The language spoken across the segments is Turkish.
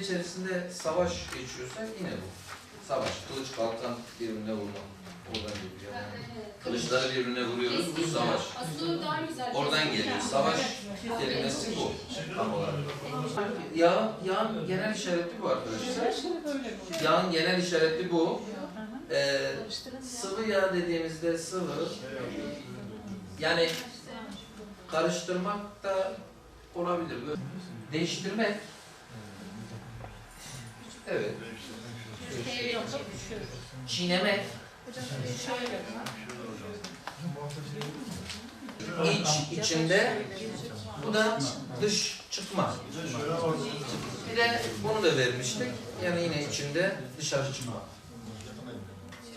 içerisinde savaş geçiyorsa yine bu. Savaş, kılıç kalkan birbirine vurmak. Oradan geliyor. Yani kılıçları birbirine vuruyoruz, bu savaş. Oradan geliyor. Savaş kelimesi bu tam olarak. Yağın genel işareti bu arkadaşlar. Yağın genel işareti bu. Sıvı yağ dediğimizde sıvı, yani karıştırmak da olabilir. Değiştirmek. Evet. Çiğnemek. İçinde, bu da dış çıkma. Bir de bunu da vermiştik. Yani yine içinde dışarı çıkma.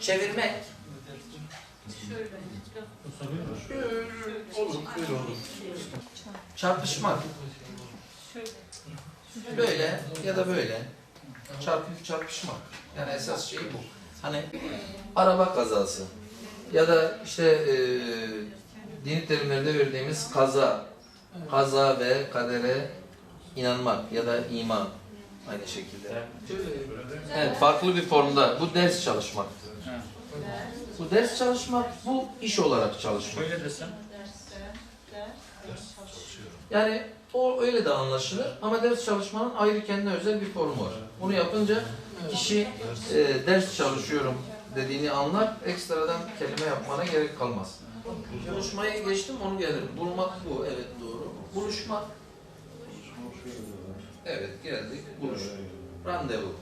Çevirmek. Olur, böyle olur. Çarpışmak. Böyle ya da böyle. Çarpışmak. Yani esas şey bu. Hani araba kazası ya da işte dini terimlerde verdiğimiz kaza ve kadere inanmak ya da iman aynı şekilde. Evet, farklı bir formda. Bu ders çalışmak. Bu ders çalışmak, bu iş olarak çalışmak. Şöyle desem. Yani o öyle de anlaşılır ama ders çalışmanın ayrı kendine özel bir formu var. Bunu yapınca kişi ders çalışıyorum dediğini anlar, ekstradan kelime yapmana gerek kalmaz. Buluşmayı geçtim, onu gelirim. Bulmak bu, evet doğru. Buluşmak. Evet, geldik. Buluş. Randevu.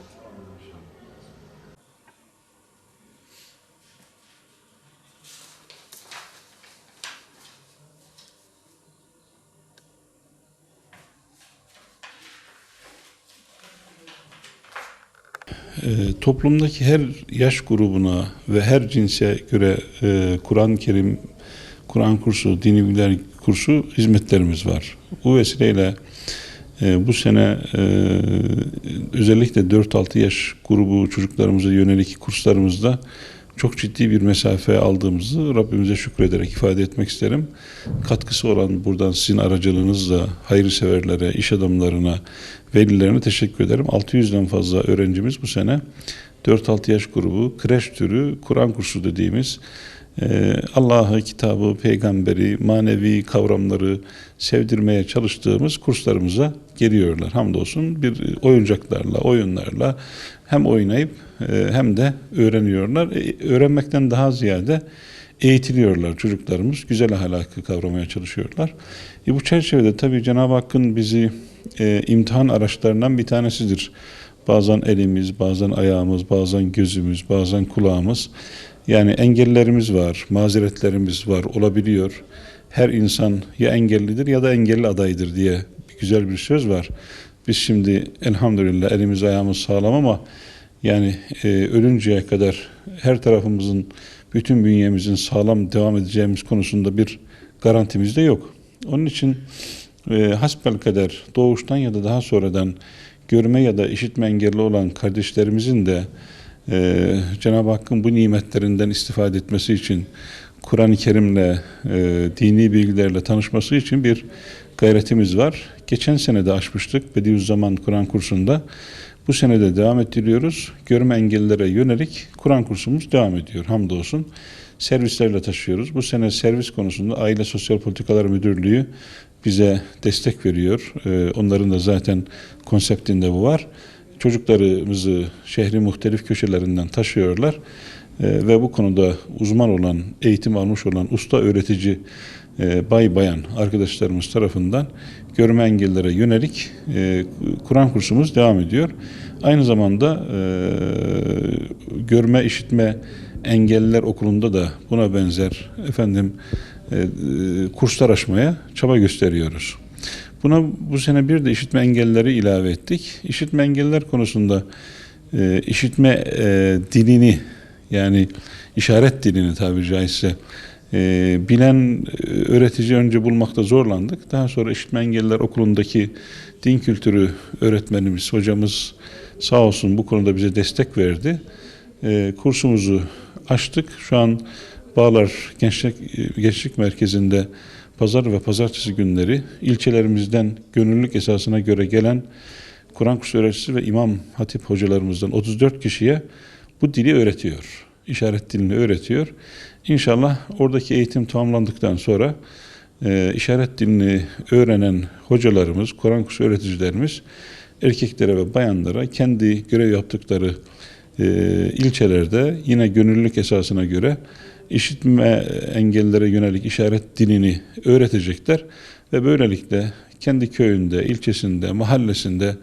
Toplumdaki her yaş grubuna ve her cinse göre Kur'an-ı Kerim, Kur'an kursu, dini bilgiler kursu hizmetlerimiz var. Bu vesileyle bu sene özellikle 4-6 yaş grubu çocuklarımıza yönelik kurslarımızda çok ciddi bir mesafe aldığımızı Rabbimize şükrederek ifade etmek isterim. Katkısı olan buradan sizin aracılığınızla hayırseverlere, iş adamlarına, velilerine teşekkür ederim. 600'den fazla öğrencimiz bu sene 4-6 yaş grubu kreş türü Kur'an kursu dediğimiz Allah'ı, kitabı, peygamberi, manevi kavramları sevdirmeye çalıştığımız kurslarımıza geliyorlar. Hamdolsun bir oyuncaklarla, oyunlarla hem oynayıp hem de öğreniyorlar. Öğrenmekten daha ziyade eğitiliyorlar çocuklarımız. Güzel ahlakı kavramaya çalışıyorlar. Bu çerçevede tabii Cenab-ı Hakk'ın bizi imtihan araçlarından bir tanesidir. Bazen elimiz, bazen ayağımız, bazen gözümüz, bazen kulağımız. Yani engellerimiz var, mazeretlerimiz var, olabiliyor. Her insan ya engellidir ya da engelli adaydır diye güzel bir söz var. Biz şimdi elhamdülillah elimiz ayağımız sağlam ama yani ölünceye kadar her tarafımızın, bütün bünyemizin sağlam devam edeceğimiz konusunda bir garantimiz de yok. Onun için hasbelkader doğuştan ya da daha sonradan görme ya da işitme engelli olan kardeşlerimizin de Cenab-ı Hakk'ın bu nimetlerinden istifade etmesi için Kur'an-ı Kerim'le dini bilgilerle tanışması için bir gayretimiz var. Geçen sene de açmıştık Bediüzzaman Kur'an kursunda. Bu sene de devam ettiriyoruz. Görme engellilere yönelik Kur'an kursumuz devam ediyor. Hamdolsun. Servislerle taşıyoruz. Bu sene servis konusunda Aile Sosyal Politikalar Müdürlüğü bize destek veriyor. Onların da zaten konseptinde bu var. Çocuklarımızı şehrin muhtelif köşelerinden taşıyorlar ve bu konuda uzman olan, eğitim almış olan usta öğretici bay bayan arkadaşlarımız tarafından görme engellilere yönelik Kur'an kursumuz devam ediyor. Aynı zamanda görme işitme engelliler okulunda da buna benzer kurslar açmaya çaba gösteriyoruz. Buna bu sene bir de işitme engellileri ilave ettik. İşitme engelliler konusunda işitme dilini, yani işaret dilini tabiri caizse bilen öğretici önce bulmakta zorlandık. Daha sonra işitme engelliler okulundaki din kültürü öğretmenimiz, hocamız sağ olsun bu konuda bize destek verdi. Kursumuzu açtık. Şu an Bağlar Gençlik Merkezi'nde pazar ve pazartesi günleri ilçelerimizden gönüllülük esasına göre gelen Kur'an kursu öğreticisi ve İmam Hatip hocalarımızdan 34 kişiye bu dili öğretiyor. İşaret dilini öğretiyor. İnşallah oradaki eğitim tamamlandıktan sonra işaret dilini öğrenen hocalarımız, Kur'an kursu öğreticilerimiz erkeklere ve bayanlara kendi görev yaptıkları ilçelerde yine gönüllülük esasına göre işitme engellilere yönelik işaret dilini öğretecekler ve böylelikle kendi köyünde, ilçesinde, mahallesinde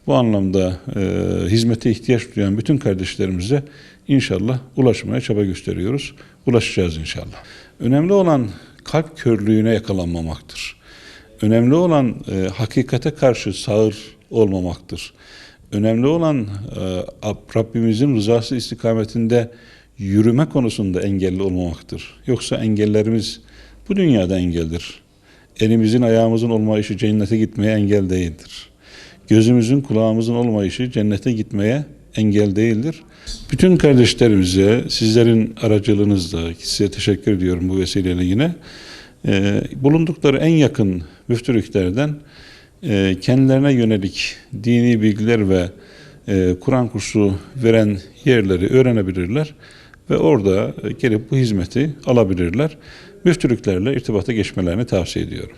bu anlamda hizmete ihtiyaç duyan bütün kardeşlerimize inşallah ulaşmaya çaba gösteriyoruz. Ulaşacağız inşallah. Önemli olan kalp körlüğüne yakalanmamaktır. Önemli olan hakikate karşı sağır olmamaktır. Önemli olan Rabbimizin rızası istikametinde yürüme konusunda engelli olmamaktır. Yoksa engellerimiz bu dünyada engeldir. Elimizin ayağımızın olmayışı cennete gitmeye engel değildir. Gözümüzün kulağımızın olmayışı cennete gitmeye engel değildir. Bütün kardeşlerimize sizlerin aracılığınızla size teşekkür ediyorum bu vesileyle yine. Bulundukları en yakın müftülüklerden kendilerine yönelik dini bilgiler ve Kur'an kursu veren yerleri öğrenebilirler ve orada gelip bu hizmeti alabilirler. Müftülüklerle irtibata geçmelerini tavsiye ediyorum.